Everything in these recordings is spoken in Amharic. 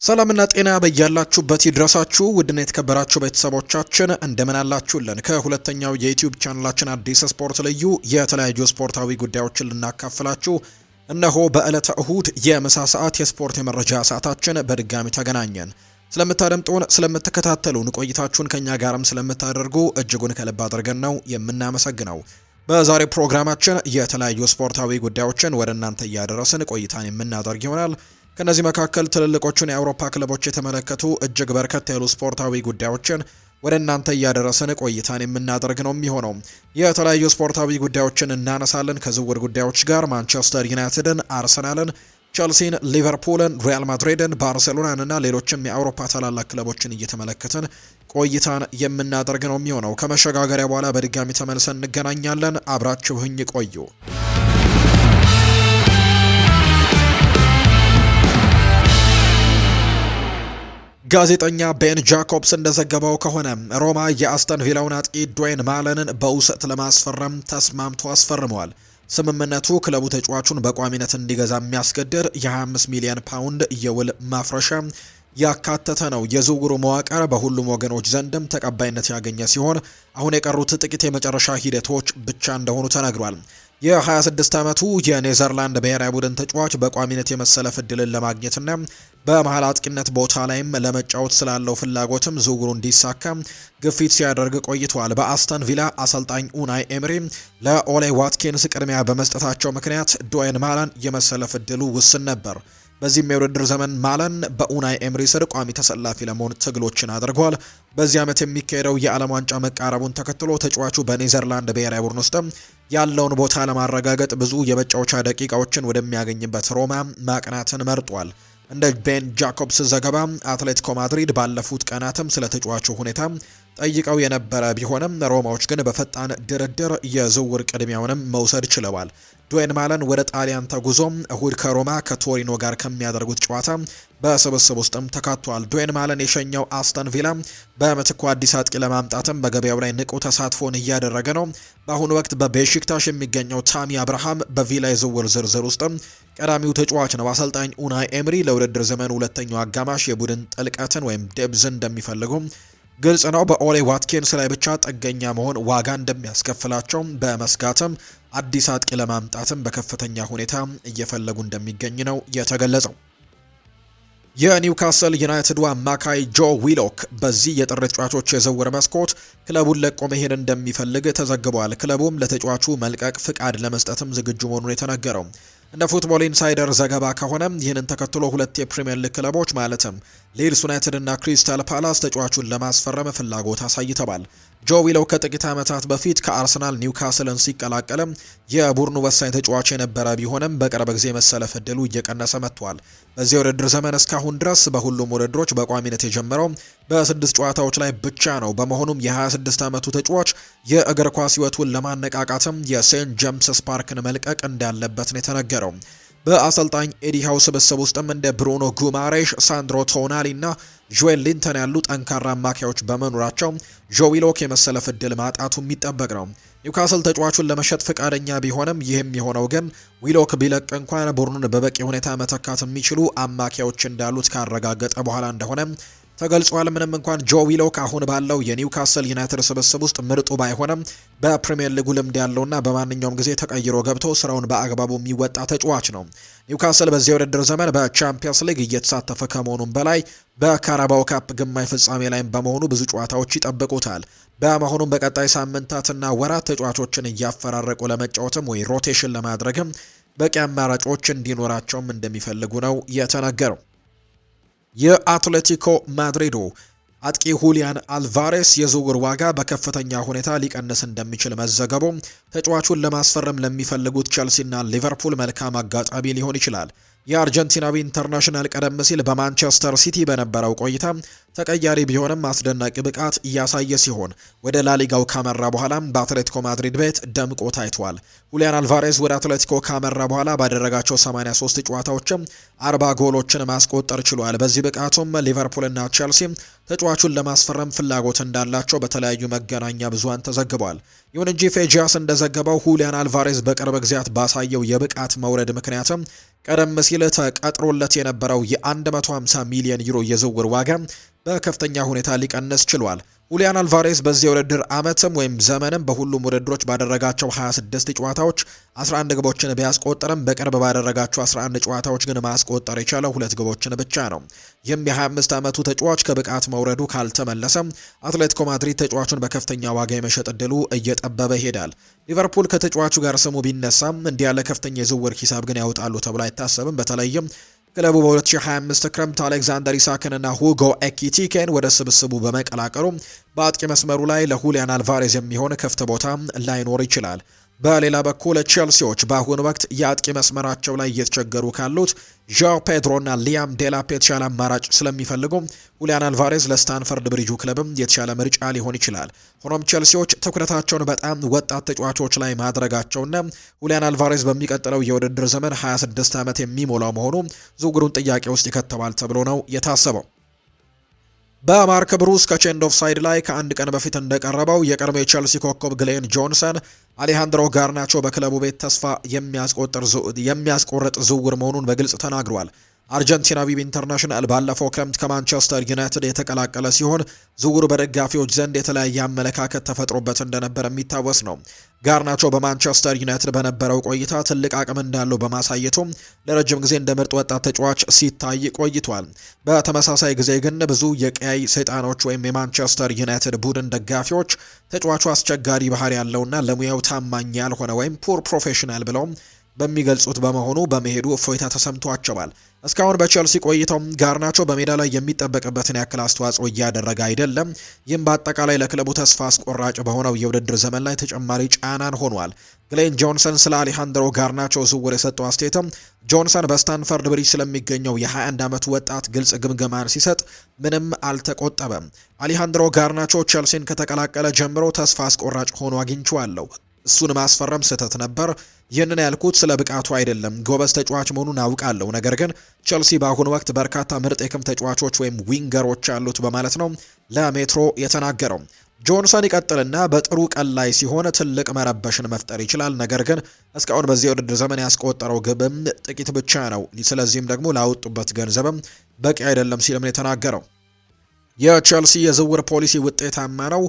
ሰላምና ጤና በያላችሁበት ይድረሳችሁ ውድና የተከበራችሁ ቤተሰቦቻችን እንደምን አላችሁልን? ከሁለተኛው የዩቲዩብ ቻናላችን አዲስ ስፖርት ልዩ የተለያዩ ስፖርታዊ ጉዳዮችን ልናካፍላችሁ እነሆ በዕለተ እሁድ የምሳ ሰዓት የስፖርት የመረጃ ሰዓታችን በድጋሚ ተገናኘን። ስለምታደምጡን፣ ስለምትከታተሉን፣ ቆይታችሁን ከኛ ጋርም ስለምታደርጉ እጅጉን ከልብ አድርገን ነው የምናመሰግነው። በዛሬ ፕሮግራማችን የተለያዩ ስፖርታዊ ጉዳዮችን ወደ እናንተ እያደረስን ቆይታን የምናደርግ ይሆናል። ከነዚህ መካከል ትልልቆቹን የአውሮፓ ክለቦች የተመለከቱ እጅግ በርከት ያሉ ስፖርታዊ ጉዳዮችን ወደ እናንተ እያደረስን ቆይታን የምናደርግ ነው የሚሆነው። የተለያዩ ስፖርታዊ ጉዳዮችን እናነሳለን። ከዝውውር ጉዳዮች ጋር ማንቸስተር ዩናይትድን፣ አርሰናልን፣ ቸልሲን፣ ሊቨርፑልን፣ ሪያል ማድሪድን፣ ባርሴሎናን እና ሌሎችም የአውሮፓ ታላላቅ ክለቦችን እየተመለከትን ቆይታን የምናደርግ ነው የሚሆነው። ከመሸጋገሪያ በኋላ በድጋሚ ተመልሰን እንገናኛለን። አብራችሁኝ ቆዩ። ጋዜጠኛ ቤን ጃኮብስ እንደዘገበው ከሆነ ሮማ የአስተን ቪላውን አጥቂ ዱዌን ማለንን በውሰት ለማስፈረም ተስማምቶ አስፈርመዋል። ስምምነቱ ክለቡ ተጫዋቹን በቋሚነት እንዲገዛ የሚያስገድድ የ25 ሚሊዮን ፓውንድ የውል ማፍረሻ ያካተተ ነው። የዝውውሩ መዋቅር በሁሉም ወገኖች ዘንድም ተቀባይነት ያገኘ ሲሆን አሁን የቀሩት ጥቂት የመጨረሻ ሂደቶች ብቻ እንደሆኑ ተነግሯል። የ26 ዓመቱ የኔዘርላንድ ብሔራዊ ቡድን ተጫዋች በቋሚነት የመሰለፍ ዕድልን ለማግኘትና በመሃል አጥቂነት ቦታ ላይም ለመጫወት ስላለው ፍላጎትም ዝውውሩ እንዲሳካ ግፊት ሲያደርግ ቆይቷል። በአስተን ቪላ አሰልጣኝ ኡናይ ኤምሪ ለኦሌ ዋትኪንስ ቅድሚያ በመስጠታቸው ምክንያት ዱዌን ማለን የመሰለፍ ዕድሉ ውስን ነበር። በዚህም የውድድር ዘመን ማለን በኡናይ ኤምሪ ስር ቋሚ ተሰላፊ ለመሆን ትግሎችን አድርጓል። በዚህ ዓመት የሚካሄደው የዓለም ዋንጫ መቃረቡን ተከትሎ ተጫዋቹ በኔዘርላንድ ብሔራዊ ቡድን ውስጥ ያለውን ቦታ ለማረጋገጥ ብዙ የመጫወቻ ደቂቃዎችን ወደሚያገኝበት ሮማ ማቅናትን መርጧል። እንደ ቤን ጃኮብስ ዘገባ አትሌቲኮ ማድሪድ ባለፉት ቀናትም ስለ ተጫዋቹ ሁኔታ ጠይቀው የነበረ ቢሆንም ሮማዎች ግን በፈጣን ድርድር የዝውውር ቅድሚያውንም መውሰድ ችለዋል። ዱዌን ማለን ወደ ጣሊያን ተጉዞ እሁድ ከሮማ ከቶሪኖ ጋር ከሚያደርጉት ጨዋታ በስብስብ ውስጥም ተካቷል። ዱዌን ማለን የሸኘው አስተን ቪላ በምትኩ አዲስ አጥቂ ለማምጣትም በገበያው ላይ ንቁ ተሳትፎን እያደረገ ነው። በአሁኑ ወቅት በቤሺክታሽ የሚገኘው ታሚ አብርሃም በቪላ የዝውውር ዝርዝር ውስጥም ቀዳሚው ተጫዋች ነው። አሰልጣኝ ኡናይ ኤምሪ ለውድድር ዘመኑ ሁለተኛው አጋማሽ የቡድን ጥልቀትን ወይም ዴብዝን እንደሚፈልጉ ግልጽ ነው። በኦሌ ዋትኪንስ ላይ ብቻ ጥገኛ መሆን ዋጋ እንደሚያስከፍላቸው በመስጋትም አዲስ አጥቂ ለማምጣትም በከፍተኛ ሁኔታ እየፈለጉ እንደሚገኝ ነው የተገለጸው። የኒውካስል ዩናይትዱ አማካይ ጆ ዊሎክ በዚህ የጥር ተጫዋቾች የዝውውር መስኮት ክለቡን ለቆ መሄድ እንደሚፈልግ ተዘግቧል። ክለቡም ለተጫዋቹ መልቀቅ ፍቃድ ለመስጠትም ዝግጁ መሆኑን የተነገረው። እንደ ፉትቦል ኢንሳይደር ዘገባ ከሆነ ይህንን ተከትሎ ሁለት የፕሪሚየር ሊግ ክለቦች ማለትም ሊድስ ዩናይትድ እና ክሪስታል ፓላስ ተጫዋቹን ለማስፈረም ፍላጎት አሳይተዋል። ጆ ዊሎክ ከጥቂት ዓመታት በፊት ከአርሰናል ኒውካስልን ሲቀላቀልም የቡድኑ ወሳኝ ተጫዋች የነበረ ቢሆንም በቅርብ ጊዜ መሰለፍ ዕድሉ እየቀነሰ መጥቷል። በዚህ ውድድር ዘመን እስካሁን ድረስ በሁሉም ውድድሮች በቋሚነት የጀመረው በ6 ጨዋታዎች ላይ ብቻ ነው። በመሆኑም የ26 ዓመቱ ተጫዋች የእግር ኳስ ሕይወቱን ለማነቃቃትም የሴንት ጄምስስ ፓርክን መልቀቅ እንዳለበት ነው የተነገረው። በአሰልጣኝ ኤዲ ሃው ስብስብ ውስጥም እንደ ብሩኖ ጉማሬሽ፣ ሳንድሮ ቶናሊ እና ጆኤል ሊንተን ያሉ ጠንካራ አማካዮች በመኖራቸው ጆ ዊሎክ የመሰለፍ ዕድል ማጣቱ የሚጠበቅ ነው። ኒውካስል ተጫዋቹን ለመሸጥ ፈቃደኛ ቢሆንም ይህም የሆነው ግን ዊሎክ ቢለቅ እንኳን ቡድኑን በበቂ ሁኔታ መተካት የሚችሉ አማካዮች እንዳሉት ካረጋገጠ በኋላ እንደሆነ ተገልጿል። ምንም እንኳን ጆ ዊሎክ አሁን ባለው የኒውካስል ዩናይትድ ስብስብ ውስጥ ምርጡ ባይሆንም በፕሪሚየር ሊጉ ልምድ ያለውና በማንኛውም ጊዜ ተቀይሮ ገብቶ ስራውን በአግባቡ የሚወጣ ተጫዋች ነው። ኒውካስል በዚህ ውድድር ዘመን በቻምፒየንስ ሊግ እየተሳተፈ ከመሆኑም በላይ በካራባው ካፕ ግማሽ ፍጻሜ ላይ በመሆኑ ብዙ ጨዋታዎች ይጠብቁታል። በመሆኑም በቀጣይ ሳምንታትና ወራት ተጫዋቾችን እያፈራረቁ ለመጫወትም ወይ ሮቴሽን ለማድረግም በቂ አማራጮች እንዲኖራቸውም እንደሚፈልጉ ነው የተነገረው። የአትሌቲኮ ማድሪዱ አጥቂ ሁሊያን አልቫሬስ የዝውውር ዋጋ በከፍተኛ ሁኔታ ሊቀንስ እንደሚችል መዘገቡ ተጫዋቹን ለማስፈረም ለሚፈልጉት ቸልሲና ሊቨርፑል መልካም አጋጣሚ ሊሆን ይችላል። የአርጀንቲናዊ ኢንተርናሽናል ቀደም ሲል በማንቸስተር ሲቲ በነበረው ቆይታ ተቀያሪ ቢሆንም አስደናቂ ብቃት እያሳየ ሲሆን ወደ ላሊጋው ካመራ በኋላም በአትሌቲኮ ማድሪድ ቤት ደምቆ ታይቷል። ሁሊያን አልቫሬዝ ወደ አትሌቲኮ ካመራ በኋላ ባደረጋቸው 83 ጨዋታዎችም 40 ጎሎችን ማስቆጠር ችሏል። በዚህ ብቃቱም ሊቨርፑልና ቼልሲ ተጫዋቹን ለማስፈረም ፍላጎት እንዳላቸው በተለያዩ መገናኛ ብዙሃን ተዘግቧል። ይሁን እንጂ ፌጂያስ እንደዘገበው ሁሊያን አልቫሬዝ በቅርብ ጊዜያት ባሳየው የብቃት መውረድ ምክንያትም ቀደም ሲል ተቀጥሮለት የነበረው የ150 ሚሊዮን ዩሮ የዝውውር ዋጋ በከፍተኛ ሁኔታ ሊቀንስ ችሏል። ሁሊያን አልቫሬዝ በዚህ የውድድር ዓመትም ወይም ዘመንም በሁሉም ውድድሮች ባደረጋቸው 26 ጨዋታዎች 11 ግቦችን ቢያስቆጠርም በቅርብ ባደረጋቸው 11 ጨዋታዎች ግን ማስቆጠር የቻለው 2 ግቦችን ብቻ ነው። ይህም የ25 ዓመቱ ተጫዋች ከብቃት መውረዱ ካልተመለሰም አትሌቲኮ ማድሪድ ተጫዋቹን በከፍተኛ ዋጋ የመሸጥ እድሉ እየጠበበ ይሄዳል። ሊቨርፑል ከተጫዋቹ ጋር ስሙ ቢነሳም እንዲህ ያለ ከፍተኛ የዝውውር ሂሳብ ግን ያወጣሉ ተብሎ አይታሰብም። በተለይም ክለቡ በ2025 ክረምት አሌክዛንደር ኢሳክንና ሁጎ ኤኪቲኬን ወደ ስብስቡ በመቀላቀሉ በአጥቂ መስመሩ ላይ ለሁሊያን አልቫሬዝ የሚሆን ክፍት ቦታ ላይኖር ይችላል። በሌላ በኩል ቼልሲዎች በአሁኑ ወቅት የአጥቂ መስመራቸው ላይ እየተቸገሩ ካሉት ዣኦ ፔድሮና ሊያም ዴላፕ የተሻለ አማራጭ ስለሚፈልጉ ሁሊያን አልቫሬዝ ለስታንፈርድ ብሪጁ ክለብም የተሻለ ምርጫ ሊሆን ይችላል። ሆኖም ቼልሲዎች ትኩረታቸውን በጣም ወጣት ተጫዋቾች ላይ ማድረጋቸውና ሁሊያን አልቫሬዝ በሚቀጥለው የውድድር ዘመን 26 ዓመት የሚሞላው መሆኑ ዝውውሩን ጥያቄ ውስጥ ይከተዋል ተብሎ ነው የታሰበው። በማርክ ብሩስ ከቼንድ ኦፍ ሳይድ ላይ ከአንድ ቀን በፊት እንደቀረበው የቀድሞ የቼልሲ ኮከብ ግሌን ጆንሰን አሌሃንድሮ ጋርናቾ በክለቡ ቤት ተስፋ የሚያስቆርጥ ዝውውር መሆኑን በግልጽ ተናግሯል። አርጀንቲናዊው ኢንተርናሽናል ባለፈው ክረምት ከማንቸስተር ዩናይትድ የተቀላቀለ ሲሆን ዝውውሩ በደጋፊዎች ዘንድ የተለያየ አመለካከት ተፈጥሮበት እንደነበር የሚታወስ ነው። ጋርናቾ በማንቸስተር ዩናይትድ በነበረው ቆይታ ትልቅ አቅም እንዳለው በማሳየቱ ለረጅም ጊዜ እንደ ምርጥ ወጣት ተጫዋች ሲታይ ቆይቷል። በተመሳሳይ ጊዜ ግን ብዙ የቀያይ ሰይጣኖች ወይም የማንቸስተር ዩናይትድ ቡድን ደጋፊዎች ተጫዋቹ አስቸጋሪ ባህሪ ያለውና ለሙያው ታማኝ ያልሆነ ወይም ፑር ፕሮፌሽናል ብለው በሚገልጹት በመሆኑ በመሄዱ እፎይታ ተሰምቷቸዋል። እስካሁን በቼልሲ ቆይታው ጋርናቾ በሜዳ ላይ የሚጠበቅበትን ያክል አስተዋጽኦ እያደረገ አይደለም። ይህም በአጠቃላይ ለክለቡ ተስፋ አስቆራጭ በሆነው የውድድር ዘመን ላይ ተጨማሪ ጫናን ሆኗል። ግሌን ጆንሰን ስለ አሌሃንድሮ ጋርናቾ ዝውውር የሰጠው አስተያየትም ጆንሰን በስታንፈርድ ብሪጅ ስለሚገኘው የ21 ዓመቱ ወጣት ግልጽ ግምገማን ሲሰጥ ምንም አልተቆጠበም። አሌሃንድሮ ጋርናቾ ቼልሲን ከተቀላቀለ ጀምሮ ተስፋ አስቆራጭ ሆኖ አግኝቼዋለሁ። እሱን ማስፈረም ስህተት ነበር። ይህንን ያልኩት ስለ ብቃቱ አይደለም። ጎበዝ ተጫዋች መሆኑን አውቃለሁ። ነገር ግን ቼልሲ በአሁኑ ወቅት በርካታ ምርጥ የክም ተጫዋቾች ወይም ዊንገሮች አሉት በማለት ነው ለሜትሮ የተናገረው። ጆንሰን ይቀጥልና በጥሩ ቀን ላይ ሲሆን ትልቅ መረበሽን መፍጠር ይችላል። ነገር ግን እስካሁን በዚህ የውድድር ዘመን ያስቆጠረው ግብም ጥቂት ብቻ ነው። ስለዚህም ደግሞ ላወጡበት ገንዘብም በቂ አይደለም ሲልም ነው የተናገረው። የቼልሲ የዝውውር ፖሊሲ ውጤታማ ነው።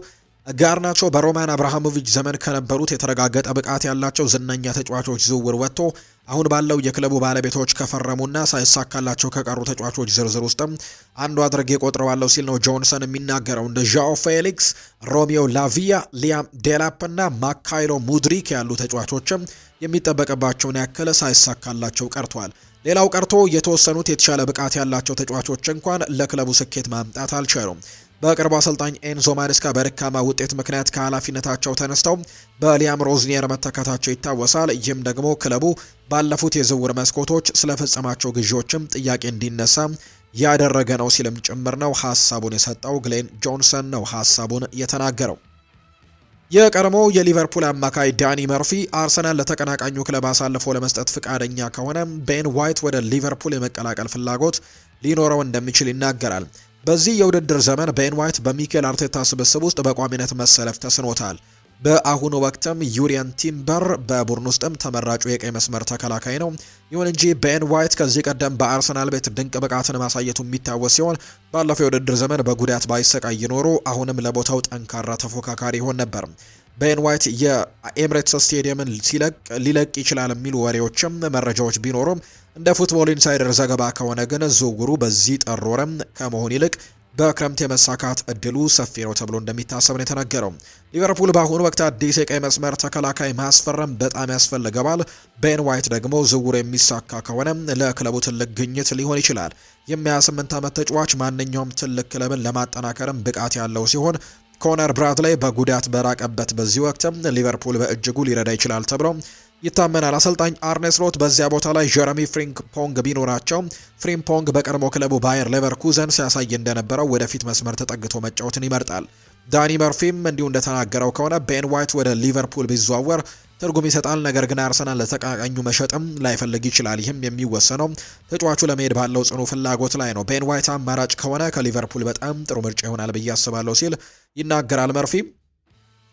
ጋርናቾ በሮማን አብርሃሞቪች ዘመን ከነበሩት የተረጋገጠ ብቃት ያላቸው ዝነኛ ተጫዋቾች ዝውውር ወጥቶ አሁን ባለው የክለቡ ባለቤቶች ከፈረሙና ሳይሳካላቸው ከቀሩ ተጫዋቾች ዝርዝር ውስጥም አንዱ አድርጌ ቆጥረዋለሁ ሲል ነው ጆንሰን የሚናገረው። እንደ ዣኦ ፌሊክስ፣ ሮሚዮ ላቪያ፣ ሊያም ዴላፕ እና ማካይሎ ሙድሪክ ያሉ ተጫዋቾችም የሚጠበቅባቸውን ያክል ሳይሳካላቸው ቀርቷል። ሌላው ቀርቶ የተወሰኑት የተሻለ ብቃት ያላቸው ተጫዋቾች እንኳን ለክለቡ ስኬት ማምጣት አልቻሉም። በቅርቡ አሰልጣኝ ኤንዞ ማሬስካ በደካማ ውጤት ምክንያት ከኃላፊነታቸው ተነስተው በሊያም ሮዝኒየር መተካታቸው ይታወሳል። ይህም ደግሞ ክለቡ ባለፉት የዝውውር መስኮቶች ስለፈጸማቸው ግዢዎችም ጥያቄ እንዲነሳ ያደረገ ነው ሲልም ጭምር ነው ሀሳቡን የሰጠው። ግሌን ጆንሰን ነው ሀሳቡን የተናገረው። የቀድሞው የሊቨርፑል አማካይ ዳኒ መርፊ አርሰናል ለተቀናቃኙ ክለብ አሳልፎ ለመስጠት ፍቃደኛ ከሆነ ቤን ዋይት ወደ ሊቨርፑል የመቀላቀል ፍላጎት ሊኖረው እንደሚችል ይናገራል። በዚህ የውድድር ዘመን ቤን ዋይት በሚኬል አርቴታ ስብስብ ውስጥ በቋሚነት መሰለፍ ተስኖታል። በአሁኑ ወቅትም ዩሪየን ቲምበር በቡድን ውስጥም ተመራጩ የቀይ መስመር ተከላካይ ነው። ይሁን እንጂ ቤን ዋይት ከዚህ ቀደም በአርሰናል ቤት ድንቅ ብቃትን ማሳየቱ የሚታወስ ሲሆን ባለፈው የውድድር ዘመን በጉዳት ባይሰቃይ ኖሮ አሁንም ለቦታው ጠንካራ ተፎካካሪ ይሆን ነበር። ቤን ዋይት የኤምሬትስ ስቴዲየምን ሊለቅ ይችላል የሚሉ ወሬዎችም መረጃዎች ቢኖሩም እንደ ፉትቦል ኢንሳይደር ዘገባ ከሆነ ግን ዝውውሩ በዚህ ጥር ወርም ከመሆን ይልቅ በክረምት የመሳካት እድሉ ሰፊ ነው ተብሎ እንደሚታሰብ ነው የተነገረው። ሊቨርፑል በአሁኑ ወቅት አዲስ የቀይ መስመር ተከላካይ ማስፈረም በጣም ያስፈልገዋል። ቤን ዋይት ደግሞ ዝውውሩ የሚሳካ ከሆነ ለክለቡ ትልቅ ግኝት ሊሆን ይችላል። የ28 ዓመት ተጫዋች ማንኛውም ትልቅ ክለብን ለማጠናከርም ብቃት ያለው ሲሆን ኮነር ብራድላይ በጉዳት በራቀበት በዚህ ወቅትም ሊቨርፑል በእጅጉ ሊረዳ ይችላል ተብሎ ይታመናል። አሰልጣኝ አርኔ ስሎት በዚያ ቦታ ላይ ጀረሚ ፍሪምፖንግ ቢኖራቸው ፍሪምፖንግ በቀድሞ ክለቡ ባየር ሌቨርኩዘን ሲያሳይ እንደነበረው ወደፊት መስመር ተጠግቶ መጫወትን ይመርጣል። ዳኒ መርፊም እንዲሁ እንደተናገረው ከሆነ ቤን ዋይት ወደ ሊቨርፑል ቢዘዋወር ትርጉም ይሰጣል። ነገር ግን አርሰናል ለተቀናቃኙ መሸጥም ላይፈልግ ይችላል። ይህም የሚወሰነው ተጫዋቹ ለመሄድ ባለው ጽኑ ፍላጎት ላይ ነው። ቤን ዋይት አማራጭ ከሆነ ከሊቨርፑል በጣም ጥሩ ምርጫ ይሆናል ብዬ አስባለሁ ሲል ይናገራል መርፊ።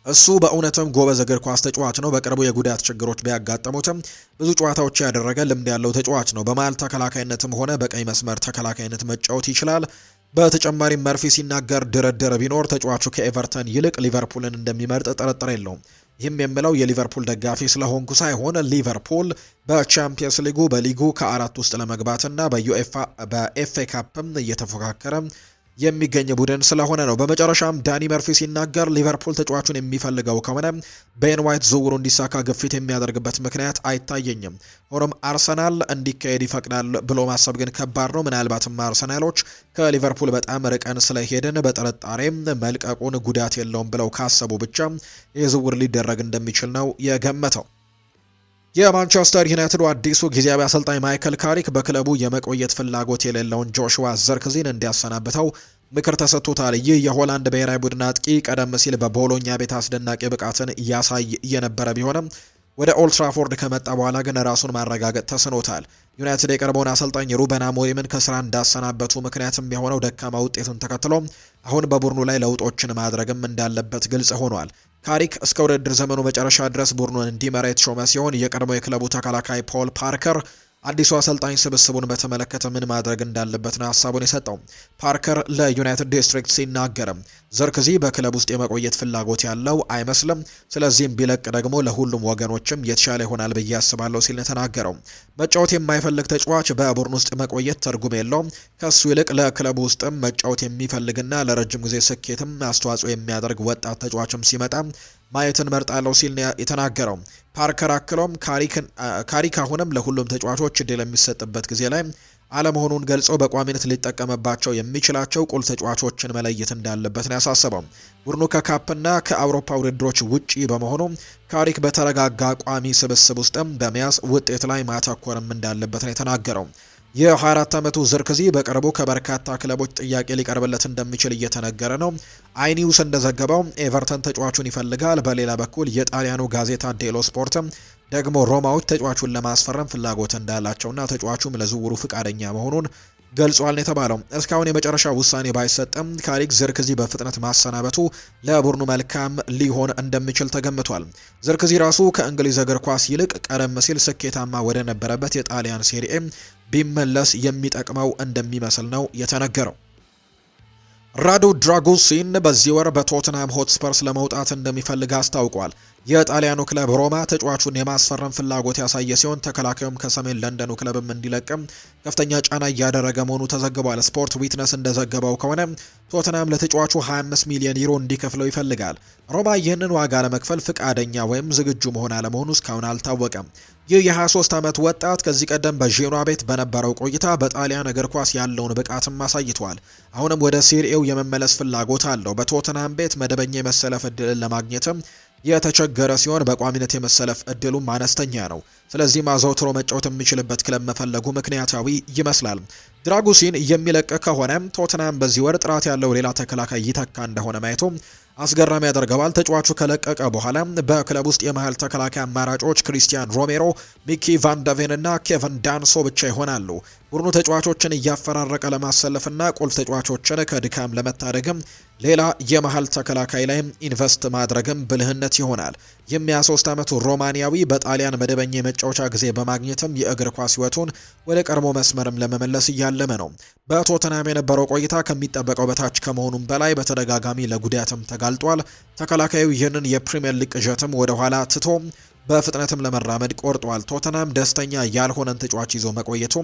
እሱ በእውነትም ጎበዝ እግር ኳስ ተጫዋች ነው። በቅርቡ የጉዳት ችግሮች ቢያጋጠሙትም ብዙ ጨዋታዎች ያደረገ ልምድ ያለው ተጫዋች ነው። በመሃል ተከላካይነትም ሆነ በቀኝ መስመር ተከላካይነት መጫወት ይችላል። በተጨማሪም መርፊ ሲናገር ድርድር ቢኖር ተጫዋቹ ከኤቨርተን ይልቅ ሊቨርፑልን እንደሚመርጥ ጥርጥር የለውም። ይህም የምለው የሊቨርፑል ደጋፊ ስለሆንኩ ሳይሆን ሊቨርፑል በቻምፒየንስ ሊጉ በሊጉ ከአራት ውስጥ ለመግባትና በኤፍኤ ካፕም እየተፎካከረ የሚገኝ ቡድን ስለሆነ ነው። በመጨረሻም ዳኒ መርፊ ሲናገር ሊቨርፑል ተጫዋቹን የሚፈልገው ከሆነ ቤን ዋይት ዝውውሩ እንዲሳካ ግፊት የሚያደርግበት ምክንያት አይታየኝም። ሆኖም አርሰናል እንዲካሄድ ይፈቅዳል ብሎ ማሰብ ግን ከባድ ነው። ምናልባትም አርሰናሎች ከሊቨርፑል በጣም ርቀን ስለሄድን በጥርጣሬም መልቀቁን ጉዳት የለውም ብለው ካሰቡ ብቻ ይህ ዝውውር ሊደረግ እንደሚችል ነው የገመተው። የማንቸስተር ዩናይትዱ አዲሱ ጊዜያዊ አሰልጣኝ ማይክል ካሪክ በክለቡ የመቆየት ፍላጎት የሌለውን ጆሹዋ ዘርክዚን እንዲያሰናብተው ምክር ተሰጥቶታል። ይህ የሆላንድ ብሔራዊ ቡድን አጥቂ ቀደም ሲል በቦሎኛ ቤት አስደናቂ ብቃትን እያሳይ የነበረ ቢሆንም ወደ ኦልትራፎርድ ከመጣ በኋላ ግን ራሱን ማረጋገጥ ተስኖታል። ዩናይትድ የቀድሞውን አሰልጣኝ ሩበን አሞሪምን ከስራ እንዳሰናበቱ ምክንያትም የሆነው ደካማ ውጤቱን ተከትሎ አሁን በቡድኑ ላይ ለውጦችን ማድረግም እንዳለበት ግልጽ ሆኗል። ካሪክ እስከ ውድድር ዘመኑ መጨረሻ ድረስ ቡድኑን እንዲመራ የተሾመ ሲሆን የቀድሞ የክለቡ ተከላካይ ፖል ፓርከር አዲሱ አሰልጣኝ ስብስቡን በተመለከተ ምን ማድረግ እንዳለበት ነው ሀሳቡን የሰጠው። ፓርከር ለዩናይትድ ዲስትሪክት ሲናገርም ዘርክዚ በክለብ ውስጥ የመቆየት ፍላጎት ያለው አይመስልም፣ ስለዚህም ቢለቅ ደግሞ ለሁሉም ወገኖችም የተሻለ ይሆናል ብዬ አስባለሁ ሲል ተናገረው። መጫወት የማይፈልግ ተጫዋች በቡድን ውስጥ መቆየት ትርጉም የለውም። ከሱ ይልቅ ለክለቡ ውስጥም መጫወት የሚፈልግና ለረጅም ጊዜ ስኬትም አስተዋጽኦ የሚያደርግ ወጣት ተጫዋችም ሲመጣ ማየትን መርጣለሁ ሲል የተናገረው። ፓርከር አክሎም ካሪክ አሁንም ለሁሉም ተጫዋቾች እድል የሚሰጥበት ጊዜ ላይ አለመሆኑን ገልጾ በቋሚነት ሊጠቀምባቸው የሚችላቸው ቁልፍ ተጫዋቾችን መለየት እንዳለበት ነው ያሳሰበው። ቡድኑ ከካፕና ከአውሮፓ ውድድሮች ውጪ በመሆኑ ካሪክ በተረጋጋ ቋሚ ስብስብ ውስጥም በመያዝ ውጤት ላይ ማተኮርም እንዳለበት ነው የተናገረው። የ24 ዓመቱ ዝርክዚ በቅርቡ ከበርካታ ክለቦች ጥያቄ ሊቀርብለት እንደሚችል እየተነገረ ነው። አይኒውስ እንደዘገበው ኤቨርተን ተጫዋቹን ይፈልጋል። በሌላ በኩል የጣሊያኑ ጋዜጣ ዴሎ ስፖርት ደግሞ ሮማዎች ተጫዋቹን ለማስፈረም ፍላጎት እንዳላቸውና ተጫዋቹም ለዝውውሩ ፍቃደኛ መሆኑን ገልጿል የተባለው። እስካሁን የመጨረሻ ውሳኔ ባይሰጥም ካሪክ ዝርክዚ በፍጥነት ማሰናበቱ ለቡድኑ መልካም ሊሆን እንደሚችል ተገምቷል። ዝርክዚ ራሱ ከእንግሊዝ እግር ኳስ ይልቅ ቀደም ሲል ስኬታማ ወደ ነበረበት የጣሊያን ሴሪኤ ቢመለስ የሚጠቅመው እንደሚመስል ነው የተነገረው። ራዶ ድራጎሲን በዚህ ወር በቶትንሃም ሆትስፐርስ ለመውጣት እንደሚፈልግ አስታውቋል። የጣሊያኑ ክለብ ሮማ ተጫዋቹን የማስፈረም ፍላጎት ያሳየ ሲሆን ተከላካዩም ከሰሜን ለንደኑ ክለብም እንዲለቅም ከፍተኛ ጫና እያደረገ መሆኑ ተዘግቧል። ስፖርት ዊትነስ እንደዘገበው ከሆነ ቶትንሃም ለተጫዋቹ 25 ሚሊዮን ዩሮ እንዲከፍለው ይፈልጋል። ሮማ ይህንን ዋጋ ለመክፈል ፍቃደኛ ወይም ዝግጁ መሆን አለመሆኑ እስካሁን አልታወቀም። ይህ የ23 ዓመት ወጣት ከዚህ ቀደም በዤኖዋ ቤት በነበረው ቆይታ በጣሊያን እግር ኳስ ያለውን ብቃትም አሳይቷል። አሁንም ወደ ሴሪኤው የመመለስ ፍላጎት አለው። በቶትንሃም ቤት መደበኛ የመሰለፍ እድልን ለማግኘትም የተቸገረ ሲሆን በቋሚነት የመሰለፍ እድሉም አነስተኛ ነው። ስለዚህ አዘውትሮ መጫወት የሚችልበት ክለብ መፈለጉ ምክንያታዊ ይመስላል። ድራጉሲን የሚለቅ ከሆነ ቶትንሃም በዚህ ወር ጥራት ያለው ሌላ ተከላካይ ይተካ እንደሆነ ማየቱ አስገራሚ ያደርገዋል። ተጫዋቹ ከለቀቀ በኋላ በክለብ ውስጥ የመሃል ተከላካይ አማራጮች ክሪስቲያን ሮሜሮ፣ ሚኪ ቫንደቬን እና ኬቨን ዳንሶ ብቻ ይሆናሉ። ቡድኑ ተጫዋቾችን እያፈራረቀ ለማሰለፍና ቁልፍ ተጫዋቾችን ከድካም ለመታደግም ሌላ የመሃል ተከላካይ ላይ ኢንቨስት ማድረግም ብልህነት ይሆናል። የ23 ዓመቱ ሮማኒያዊ በጣሊያን መደበኛ የመጫወቻ ጊዜ በማግኘትም የእግር ኳስ ሕይወቱን ወደ ቀድሞ መስመርም ለመመለስ እያለመ ነው። በቶተንሃም የነበረው ቆይታ ከሚጠበቀው በታች ከመሆኑም በላይ በተደጋጋሚ ለጉዳትም ተጋልጧል። ተከላካዩ ይህንን የፕሪሚየር ሊግ ቅዠትም ወደ ኋላ ትቶ በፍጥነትም ለመራመድ ቆርጧል። ቶተንሃም ደስተኛ ያልሆነን ተጫዋች ይዞ መቆየቱ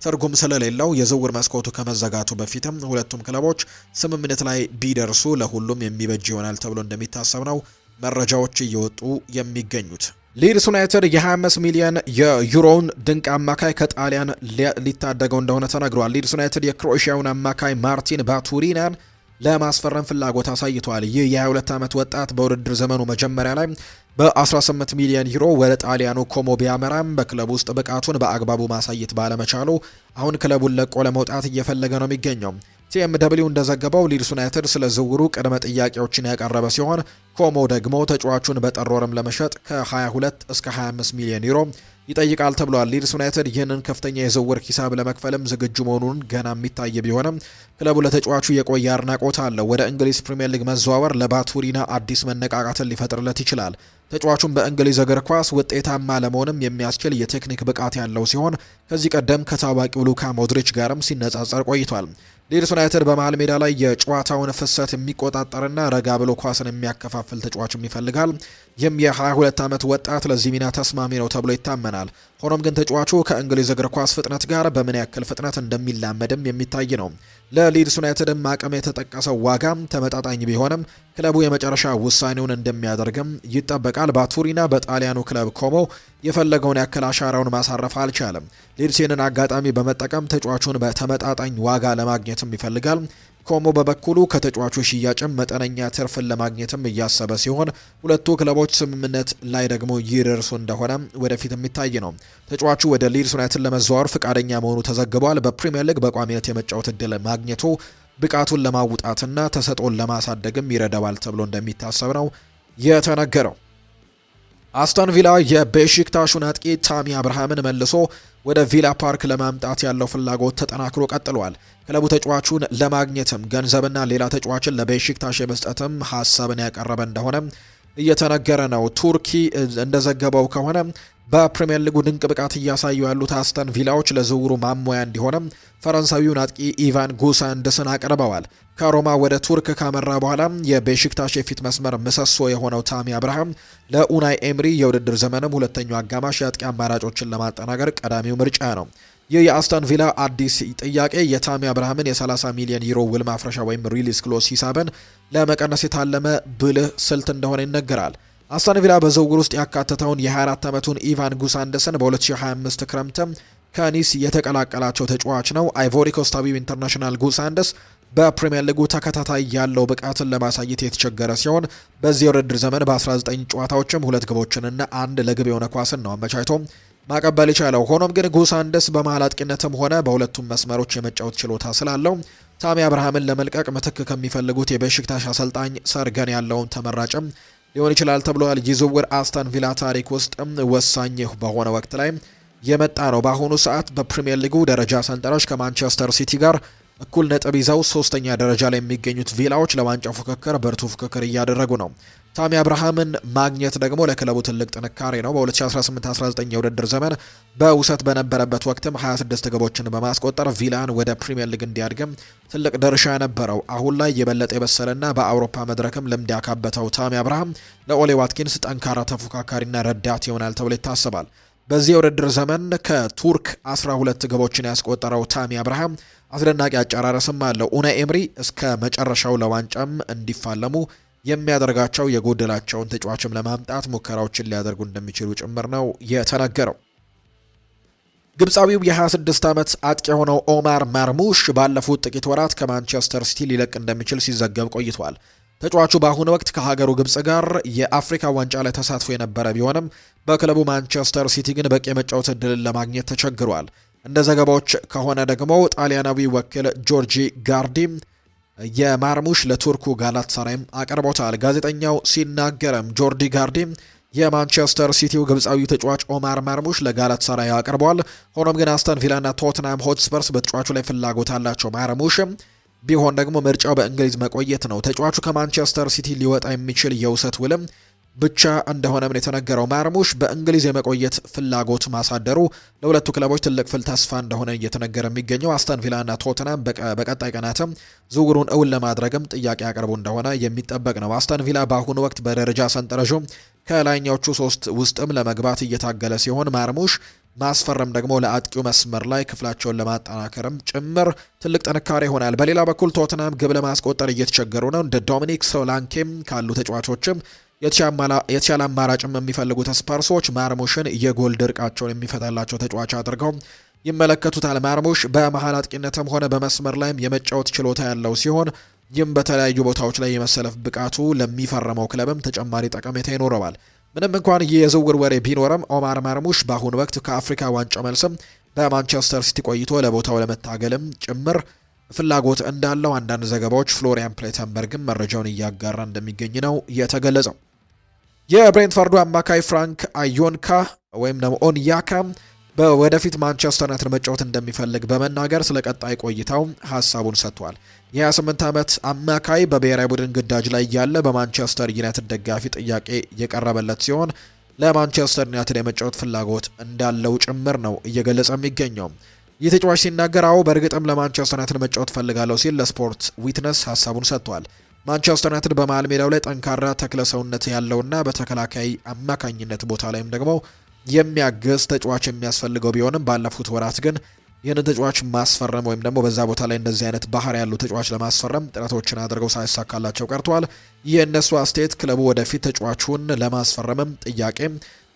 ትርጉም ስለሌለው የዝውውር መስኮቱ ከመዘጋቱ በፊትም ሁለቱም ክለቦች ስምምነት ላይ ቢደርሱ ለሁሉም የሚበጅ ይሆናል ተብሎ እንደሚታሰብ ነው መረጃዎች እየወጡ የሚገኙት። ሊድስ ዩናይትድ የ25 ሚሊዮን የዩሮውን ድንቅ አማካይ ከጣሊያን ሊታደገው እንደሆነ ተነግሯል። ሊድስ ዩናይትድ የክሮኤሽያውን አማካይ ማርቲን ባቱሪናን ለማስፈረም ፍላጎት አሳይቷል። ይህ የ22 ዓመት ወጣት በውድድር ዘመኑ መጀመሪያ ላይ በ18 ሚሊዮን ዩሮ ወደ ጣሊያኑ ኮሞ ቢያመራም በክለቡ ውስጥ ብቃቱን በአግባቡ ማሳየት ባለመቻሉ አሁን ክለቡን ለቆ ለመውጣት እየፈለገ ነው የሚገኘው። TMW እንደዘገበው ሊድስ ዩናይትድ ስለ ዝውውሩ ቅድመ ጥያቄዎችን ያቀረበ ሲሆን ኮሞ ደግሞ ተጫዋቹን በጥር ወርም ለመሸጥ ከ22 እስከ 25 ሚሊዮን ዩሮ ይጠይቃል ተብሏል። ሊድስ ዩናይትድ ይህንን ከፍተኛ የዝውውር ሂሳብ ለመክፈልም ዝግጁ መሆኑን ገና የሚታይ ቢሆንም ክለቡ ለተጫዋቹ የቆየ አድናቆት አለው። ወደ እንግሊዝ ፕሪምየር ሊግ መዘዋወር ለባቱሪና አዲስ መነቃቃትን ሊፈጥርለት ይችላል። ተጫዋቹን በእንግሊዝ እግር ኳስ ውጤታማ ለመሆንም የሚያስችል የቴክኒክ ብቃት ያለው ሲሆን ከዚህ ቀደም ከታዋቂው ሉካ ሞድሪች ጋርም ሲነጻጸር ቆይቷል። ሊድስ ዩናይትድ በመሃል ሜዳ ላይ የጨዋታውን ፍሰት የሚቆጣጠርና ረጋ ብሎ ኳስን የሚያከፋፍል ተጫዋችም ይፈልጋል። ይህም የ22 ዓመት ወጣት ለዚህ ሚና ተስማሚ ነው ተብሎ ይታመናል። ሆኖም ግን ተጫዋቹ ከእንግሊዝ እግር ኳስ ፍጥነት ጋር በምን ያክል ፍጥነት እንደሚላመድም የሚታይ ነው። ለሊድስ ዩናይትድም አቅም የተጠቀሰው ዋጋ ተመጣጣኝ ቢሆንም ክለቡ የመጨረሻ ውሳኔውን እንደሚያደርግም ይጠበቃል። ባቱሪና በጣሊያኑ ክለብ ኮሞ የፈለገውን ያክል አሻራውን ማሳረፍ አልቻለም። ሊድስ ይህንን አጋጣሚ በመጠቀም ተጫዋቹን በተመጣጣኝ ዋጋ ለማግኘትም ይፈልጋል። ኮሞ በበኩሉ ከተጫዋቹ ሽያጭም መጠነኛ ትርፍን ለማግኘትም እያሰበ ሲሆን ሁለቱ ክለቦች ስምምነት ላይ ደግሞ ይደርሱ እንደሆነ ወደፊት የሚታይ ነው። ተጫዋቹ ወደ ሊድስ ዩናይትድ ለመዘዋወር ፍቃደኛ መሆኑ ተዘግቧል። በፕሪምየር ሊግ በቋሚነት የመጫወት እድል ማግኘቱ ብቃቱን ለማውጣትና ተሰጥኦን ለማሳደግም ይረዳዋል ተብሎ እንደሚታሰብ ነው የተነገረው። አስቶን ቪላ የቤሺክታሹን አጥቂ ታሚ አብርሃምን መልሶ ወደ ቪላ ፓርክ ለማምጣት ያለው ፍላጎት ተጠናክሮ ቀጥሏል። ክለቡ ተጫዋቹን ለማግኘትም ገንዘብና ሌላ ተጫዋችን ለቤሺክታሽ የመስጠትም ሀሳብን ያቀረበ እንደሆነ እየተነገረ ነው። ቱርኪ እንደዘገበው ከሆነ በፕሪሚየር ሊጉ ድንቅ ብቃት እያሳዩ ያሉት አስተን ቪላዎች ለዝውውሩ ማሟያ እንዲሆንም ፈረንሳዊውን አጥቂ ኢቫን ጉሳንድስን አቅርበዋል። ከሮማ ወደ ቱርክ ካመራ በኋላ የቤሺክታሽ የፊት መስመር ምሰሶ የሆነው ታሚ አብርሃም ለኡናይ ኤምሪ የውድድር ዘመንም ሁለተኛው አጋማሽ የአጥቂ አማራጮችን ለማጠናከር ቀዳሚው ምርጫ ነው። ይህ የአስተን ቪላ አዲስ ጥያቄ የታሚ አብርሃምን የ30 ሚሊዮን ዩሮ ውል ማፍረሻ ወይም ሪሊስ ክሎዝ ሂሳብን ለመቀነስ የታለመ ብልህ ስልት እንደሆነ ይነገራል። አስተን ቪላ በዝውውር ውስጥ ያካተተውን የ24 ዓመቱን ኢቫን ጉሳንድስን በ2025 ክረምትም ከኒስ የተቀላቀላቸው ተጫዋች ነው። አይቮሪ ኮስታዊው ኢንተርናሽናል ጉሳንድስ በፕሪሚየር ሊጉ ተከታታይ ያለው ብቃትን ለማሳየት የተቸገረ ሲሆን በዚህ የውድድር ዘመን በ19 ጨዋታዎችም 2 ግቦችንና 1 ለግብ የሆነ ኳስን ነው አመቻችቶ ማቀበል የቻለው። ሆኖም ግን ጉሳንድስ በመሃል አጥቂነትም ሆነ በሁለቱም መስመሮች የመጫወት ችሎታ ስላለው ታሚ አብርሃምን ለመልቀቅ ምትክ ከሚፈልጉት የቤሺክታሽ አሰልጣኝ ሰርገን ያለውን ተመራጭም ሊሆን ይችላል ተብሏል። ይህ ዝውውር አስተን ቪላ ታሪክ ውስጥ ወሳኝ በሆነ ወቅት ላይ የመጣ ነው። በአሁኑ ሰዓት በፕሪሚየር ሊጉ ደረጃ ሰንጠረዥ ከማንቸስተር ሲቲ ጋር እኩል ነጥብ ይዘው 3ኛ ደረጃ ላይ የሚገኙት ቪላዎች ለዋንጫው ፉክክር ብርቱ ፉክክር እያደረጉ ነው። ታሚ አብርሃምን ማግኘት ደግሞ ለክለቡ ትልቅ ጥንካሬ ነው። በ2018-19 የውድድር ዘመን በውሰት በነበረበት ወቅትም 26 ግቦችን በማስቆጠር ቪላን ወደ ፕሪሚየር ሊግ እንዲያድግም ትልቅ ድርሻ ነበረው። አሁን ላይ የበለጠ የበሰለና በአውሮፓ መድረክም ልምድ ያካበተው ታሚ አብርሃም ለኦሌ ዋትኪንስ ጠንካራ ተፎካካሪና ረዳት ይሆናል ተብሎ ይታሰባል። በዚህ የውድድር ዘመን ከቱርክ 12 ግቦችን ያስቆጠረው ታሚ አብርሃም አስደናቂ አጨራረስም አለው። ኡናይ ኤምሪ እስከ መጨረሻው ለዋንጫም እንዲፋለሙ የሚያደርጋቸው የጎደላቸውን ተጫዋችም ለማምጣት ሙከራዎችን ሊያደርጉ እንደሚችሉ ጭምር ነው የተነገረው። ግብፃዊው የ26 ዓመት አጥቂ የሆነው ኦማር ማርሙሽ ባለፉት ጥቂት ወራት ከማንቸስተር ሲቲ ሊለቅ እንደሚችል ሲዘገብ ቆይቷል። ተጫዋቹ በአሁኑ ወቅት ከሀገሩ ግብጽ ጋር የአፍሪካ ዋንጫ ላይ ተሳትፎ የነበረ ቢሆንም በክለቡ ማንቸስተር ሲቲ ግን በቂ የመጫወት ዕድልን ለማግኘት ተቸግሯል። እንደ ዘገባዎች ከሆነ ደግሞ ጣሊያናዊ ወኪል ጆርጂ ጋርዲም የማርሙሽ ለቱርኩ ጋላታሳራይም አቅርቦታል። ጋዜጠኛው ሲናገርም ጆርዲ ጋርዲም የማንቸስተር ሲቲው ግብፃዊ ተጫዋች ኦማር ማርሙሽ ለጋላታሳራይ አቅርቧል። ሆኖም ግን አስተን ቪላና ቶትናም ሆትስፐርስ በተጫዋቹ ላይ ፍላጎት አላቸው። ማርሙሽም ቢሆን ደግሞ ምርጫው በእንግሊዝ መቆየት ነው። ተጫዋቹ ከማንቸስተር ሲቲ ሊወጣ የሚችል የውሰት ውልም ብቻ እንደሆነም የተነገረው። ማርሙሽ በእንግሊዝ የመቆየት ፍላጎት ማሳደሩ ለሁለቱ ክለቦች ትልቅ ፍል ተስፋ እንደሆነ እየተነገረ የሚገኘው አስተን ቪላና ቶትናም በቀጣይ ቀናትም ዝውውሩን እውን ለማድረግም ጥያቄ ያቀርቡ እንደሆነ የሚጠበቅ ነው። አስተን ቪላ በአሁኑ ወቅት በደረጃ ሰንጠረዡ ከላይኛዎቹ 3 ውስጥም ለመግባት እየታገለ ሲሆን ማርሙሽ ማስፈረም ደግሞ ለአጥቂው መስመር ላይ ክፍላቸውን ለማጠናከርም ጭምር ትልቅ ጥንካሬ ይሆናል። በሌላ በኩል ቶትናም ግብ ለማስቆጠር እየተቸገሩ ነው። እንደ ዶሚኒክ ሶላንኬም ካሉ ተጫዋቾችም የተሻለ አማራጭም የሚፈልጉት ስፐርሶች ማርሙሽን የጎል ድርቃቸውን የሚፈታላቸው ተጫዋች አድርገው ይመለከቱታል። ማርሙሽ በመሃል አጥቂነትም ሆነ በመስመር ላይም የመጫወት ችሎታ ያለው ሲሆን ይህም በተለያዩ ቦታዎች ላይ የመሰለፍ ብቃቱ ለሚፈረመው ክለብም ተጨማሪ ጠቀሜታ ይኖረዋል። ምንም እንኳን የዝውውር ወሬ ቢኖርም ኦማር ማርሙሽ በአሁኑ ወቅት ከአፍሪካ ዋንጫ መልስም በማንቸስተር ሲቲ ቆይቶ ለቦታው ለመታገልም ጭምር ፍላጎት እንዳለው አንዳንድ ዘገባዎች ፍሎሪያን ፕሌተንበርግም መረጃውን እያጋራ እንደሚገኝ ነው የተገለጸው። የብሬንትፈርዱ አማካይ ፍራንክ አዮንካ ወይም ደግሞ ኦንያካ በወደፊት ማንቸስተር ዩናይትድ መጫወት እንደሚፈልግ በመናገር ስለ ቀጣይ ቆይታው ሀሳቡን ሰጥቷል። የ28 ዓመት አማካይ በብሔራዊ ቡድን ግዳጅ ላይ ያለ በማንቸስተር ዩናይትድ ደጋፊ ጥያቄ የቀረበለት ሲሆን ለማንቸስተር ዩናይትድ የመጫወት ፍላጎት እንዳለው ጭምር ነው እየገለጸ የሚገኘው። ይህ ተጫዋች ሲናገር በእርግጥም ለማንቸስተር ዩናይትድ መጫወት ፈልጋለሁ ሲል ለስፖርት ዊትነስ ሀሳቡን ሰጥቷል። ማንቸስተር ዩናይትድ በመሃል ሜዳው ላይ ጠንካራ ተክለ ሰውነት ያለውና በተከላካይ አማካኝነት ቦታ ላይም ደግሞ የሚያግዝ ተጫዋች የሚያስፈልገው ቢሆንም ባለፉት ወራት ግን ይህንን ተጫዋች ማስፈረም ወይም ደግሞ በዛ ቦታ ላይ እንደዚህ አይነት ባህር ያለው ተጫዋች ለማስፈረም ጥረቶችን አድርገው ሳይሳካላቸው ቀርተዋል። ይህ የእነሱ አስተያየት ክለቡ ወደፊት ተጫዋቹን ለማስፈረምም ጥያቄ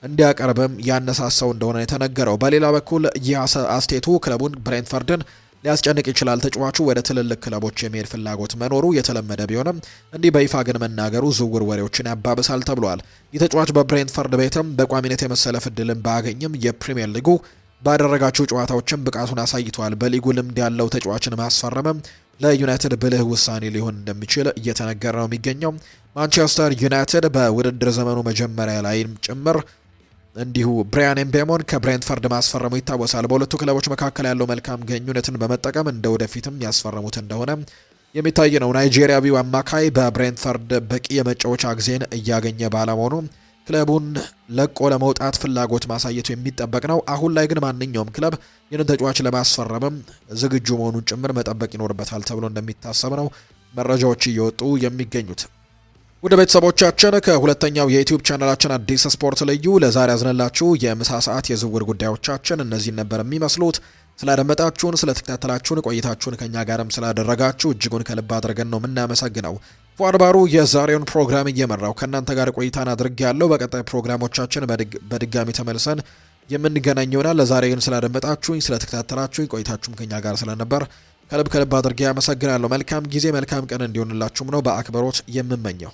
እንዲያቀርብም ያነሳሳው እንደሆነ የተነገረው። በሌላ በኩል ይህ አስተያየቱ ክለቡን ብሬንትፈርድን ሊያስጨንቅ ይችላል። ተጫዋቹ ወደ ትልልቅ ክለቦች የመሄድ ፍላጎት መኖሩ የተለመደ ቢሆንም እንዲህ በይፋ ግን መናገሩ ዝውውር ወሬዎችን ያባብሳል ተብሏል። ይህ ተጫዋች በብሬንትፈርድ ቤትም በቋሚነት የመሰለፍ ዕድልን ባያገኝም የፕሪሚየር ሊጉ ባደረጋቸው ጨዋታዎችም ብቃቱን አሳይቷል። በሊጉ ልምድ ያለው ተጫዋችን ማስፈረምም ለዩናይትድ ብልህ ውሳኔ ሊሆን እንደሚችል እየተነገረ ነው የሚገኘው። ማንቸስተር ዩናይትድ በውድድር ዘመኑ መጀመሪያ ላይም ጭምር እንዲሁ ብራያን ኤምቤሞን ከብሬንትፈርድ ማስፈረሙ ይታወሳል። በሁለቱ ክለቦች መካከል ያለው መልካም ግንኙነትን በመጠቀም እንደ ወደፊትም ያስፈረሙት እንደሆነ የሚታይ ነው። ናይጄሪያዊው አማካይ በብሬንትፈርድ በቂ የመጫወቻ ጊዜን እያገኘ ባለመሆኑ ክለቡን ለቆ ለመውጣት ፍላጎት ማሳየቱ የሚጠበቅ ነው። አሁን ላይ ግን ማንኛውም ክለብ ይህንን ተጫዋች ለማስፈረምም ዝግጁ መሆኑን ጭምር መጠበቅ ይኖርበታል ተብሎ እንደሚታሰብ ነው መረጃዎች እየወጡ የሚገኙት። ወደ ቤተሰቦቻችን ከሁለተኛው የዩቲዩብ ቻናላችን አዲስ ስፖርት ልዩ ለዛሬ ያዝነላችሁ የምሳ ሰዓት የዝውውር ጉዳዮቻችን እነዚህን ነበር የሚመስሉት። ስላደመጣችሁን፣ ስለተከታተላችሁን፣ ቆይታችሁን ከኛ ጋርም ስላደረጋችሁ እጅጉን ከልብ አድርገን ነው የምናመሰግነው። ፏድ ባሩ የዛሬውን ፕሮግራም እየመራው ከእናንተ ጋር ቆይታን አድርጌያለሁ። በቀጣይ ፕሮግራሞቻችን በድጋሚ ተመልሰን የምንገናኝ ይሆናል። ለዛሬ ግን ስላደመጣችሁኝ፣ ስለተከታተላችሁኝ ቆይታችሁም ከኛ ጋር ስለነበር ከልብ አድርጌ ያመሰግናለሁ። መልካም ጊዜ መልካም ቀን እንዲሆንላችሁም ነው በአክብሮት የምመኘው።